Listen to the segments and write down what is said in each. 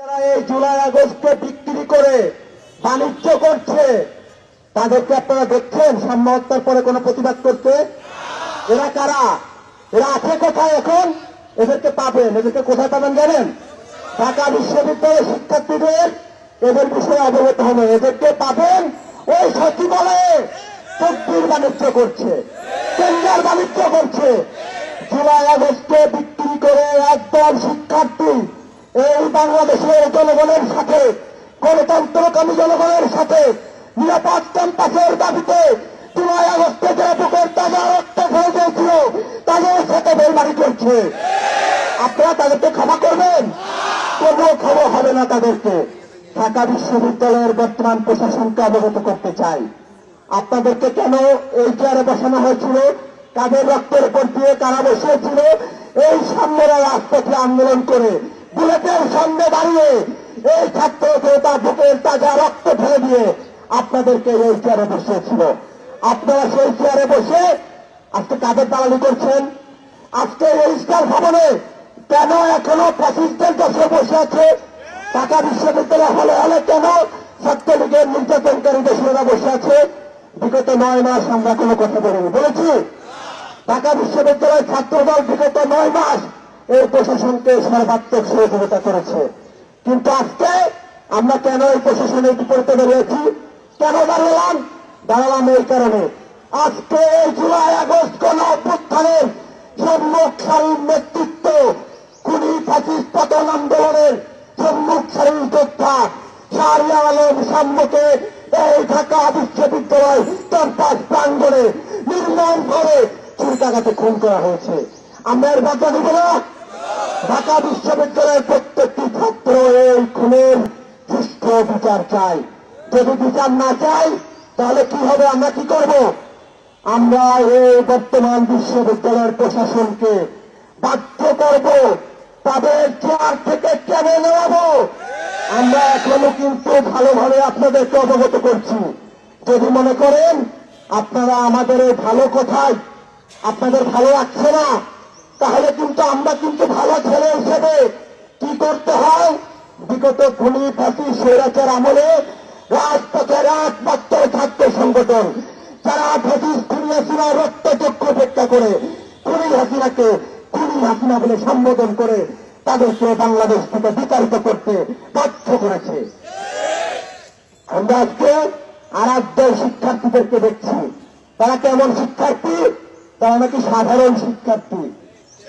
যারা এই জুলাই আগস্টকে বিক্রি করে বাণিজ্য করছে তাদেরকে আপনারা দেখছেন সাম্য হত্যার পরে কোনো প্রতিবাদ করতে? এরা কারা? এরা আছে কোথায় এখন? এদেরকে পাবেন। এদেরকে কোথায় পাবেন জানেন? ঢাকা বিশ্ববিদ্যালয়ের শিক্ষার্থীদের এদের বিষয়ে অবগত হবে। এদেরকে পাবেন ওই সচিবালয়ে চুক্তির বাণিজ্য করছে, টেন্ডার বাণিজ্য করছে। জুলাই আগস্টে বিক্রি করে একদল শিক্ষার্থী এই বাংলাদেশের জনগণের সাথে, গণতন্ত্রকামী জনগণের সাথে নিরাপদ ক্যাম্পাসের দাবিতে জুলাই আগস্টে যারা বুকের তাজা রক্ত ফেলে দিয়েছিল তাদের সাথে বেইমানি করছে। আপনারা তাদেরকে ক্ষমা করবেন? তবুও ক্ষমা হবে না তাদেরকে। ঢাকা বিশ্ববিদ্যালয়ের বর্তমান প্রশাসনকে অবগত করতে চাই, আপনাদেরকে কেন এই চেয়ারে বসানো হয়েছিল, কাদের রক্তের উপর দিয়ে কারা বসিয়েছিল, এই সামনেরা রাজপথে আন্দোলন করে বুলেটের সামনে দাঁড়িয়ে এই ছাত্র জনতা বুকের তাজা রক্ত ফেলে দিয়ে আপনাদেরকে এই চেয়ারে বসিয়েছিল। আপনারা সেই চেয়ারে বসে আজকে কাদের দালালি করছেন? আজকে রেজিস্ট্রার ভবনে কেন এখনো ফ্যাসিস্টদের দশে বসে আছে? ঢাকা বিশ্ববিদ্যালয় হলে হলে কেন ছাত্রলীগের নির্যাতনকারী দোষীরা বসে আছে? বিগত 9 মাস আমরা কোনো কথা বলিনি, বলেছি? ঢাকা বিশ্ববিদ্যালয়ের ছাত্রদল বিগত 9 মাস এই প্রশাসনকে সর্বাত্মক সহযোগিতা করেছে। কিন্তু আজকে আমরা কেন এই প্রশাসনের বিপরীতে দাঁড়িয়েছি? কেন দাঁড়ালাম এই কারণে, আজকে এই জুলাই আগস্ট গণ অভ্যুত্থানের সম্মুখ সারির নেতৃত্ব, খুনি ফ্যাসিস্ট পতন আন্দোলনের সম্মুখ সারির যোদ্ধা শাহরিয়ার আলম সাম্যকে এই ঢাকা বিশ্ববিদ্যালয় ক্যাম্পাস প্রাঙ্গণে নির্মমভাবে ছুরিকাঘাতে খুন করা হয়েছে। আমরা এর বাধা দিব না। ঢাকা বিশ্ববিদ্যালয়ের প্রত্যেকটি ছাত্র এই খুনের সুষ্ঠু বিচার চাই। যদি বিচার না চাই তাহলে কি হবে? আমরা কি করব? আমরা এই বর্তমান বিশ্ববিদ্যালয়ের প্রশাসনকে বাধ্য করব তাদের চেয়ার থেকে টেনে নেওয়াবো। আমরা এখনো কিন্তু ভালোভাবে আপনাদেরকে অবগত করছি। যদি মনে করেন আপনারা আমাদের এই ভালো কথায় আপনাদের ভালো লাগছে না, তাহলে কিন্তু আমরা কিন্তু ভালো ছেলে হিসেবে কি করতে হয়? বিগত খুনি ফ্যাসিস্ট স্বৈরাচার আমলে রাজপথের একমাত্র ছাত্র সংগঠন যারা ফ্যাসিস্ট খুনি হাসিনার রক্তচক্ষু উপেক্ষা করে খুনি হাসিনাকে খুনি হাসিনা বলে সম্বোধন করে তাদেরকে বাংলাদেশ থেকে বিতাড়িত করতে বাধ্য করেছে। আমরা আজকে আরাধ্য শিক্ষার্থীদেরকে দেখছি। তারা কেমন শিক্ষার্থী? তারা নাকি সাধারণ শিক্ষার্থী।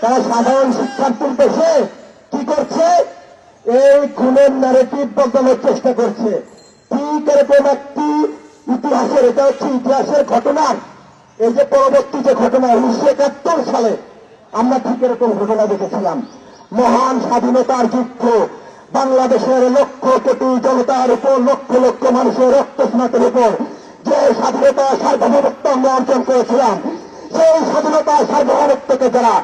তারা সাধারণ শিক্ষার্থীর দেশে কি করছে? এই খুনের ন্যারেটিভ বদলানোর চেষ্টা করছে। ঠিক এরকম একটি ইতিহাসের, এটা হচ্ছে ইতিহাসের ঘটনার, এই যে পরবর্তী যে ঘটনা 1971 সালে আমরা ঠিক এরকম ঘটনা দেখেছিলাম। মহান স্বাধীনতার যুদ্ধ, বাংলাদেশের লক্ষ কোটি জনতার উপর, লক্ষ লক্ষ মানুষের রক্ত স্নাতের উপর যে স্বাধীনতা সার্বভৌমত্ব আমরা অর্জন করেছিলাম, সেই স্বাধীনতা সার্বভৌমত্বকে যারা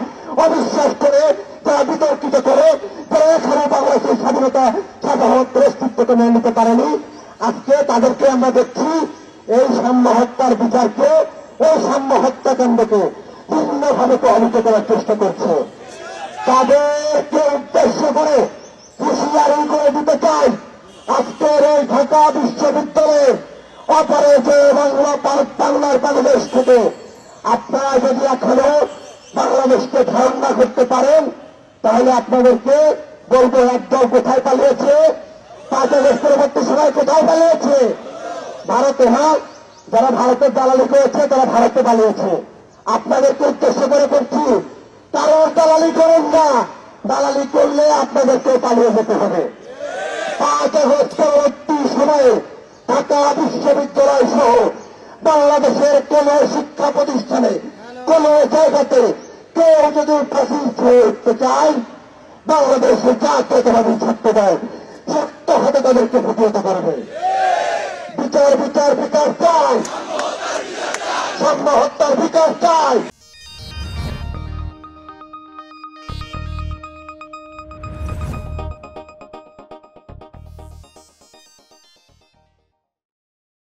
অবিশ্বাস করে, যারা বিতর্কিত করে, যারা এখানে বাংলাদেশের স্বাধীনতা সার্বভৌমত্বের অস্তিত্বকে মেনে নিতে পারেনি, আজকে তাদেরকে আমরা দেখছি এই সাম্য হত্যার বিচারকে, এই সাম্য হত্যাকাণ্ডকে বিভিন্নভাবে প্রভাবিত করার চেষ্টা করছে। তাদেরকে উদ্দেশ্য করে হুঁশিয়ারি করে দিতে চাই, আজকের এই ঢাকা বিশ্ববিদ্যালয়ের অপরাজয় বাংলার বাংলাদেশ থেকে আপনারা যদি এখনো বাংলাদেশকে ধারণ না করতে পারেন, তাহলে আপনাদেরকে বলবো একদল কোথায় পালিয়েছে? 5 আগস্ট পরবর্তী সময় কোথায় পালিয়েছে? ভারতে। হ্যাঁ, যারা ভারতের দালালি করেছে তারা ভারতে পালিয়েছে। আপনাদেরকে উদ্দেশ্য করে করছি, কারোর দালালি করেন না। দালালি করলে আপনাদেরকে পালিয়ে যেতে হবে। 5 আগস্ট পরবর্তী সময়ে ঢাকা বিশ্ববিদ্যালয় সহ বাংলাদেশের কোন শিক্ষা প্রতিষ্ঠানে, কোন জায়গাতে কেউ যদি ফ্যাসিস্ট হয়ে উঠতে চায়, বাংলাদেশের জাতীয়তাবাদী ছাত্রদল শক্ত হাতে তাদেরকে প্রতিহত করবে। বিচার বিচার বিচার চাই, সাম্য হত্যার বিচার চাই।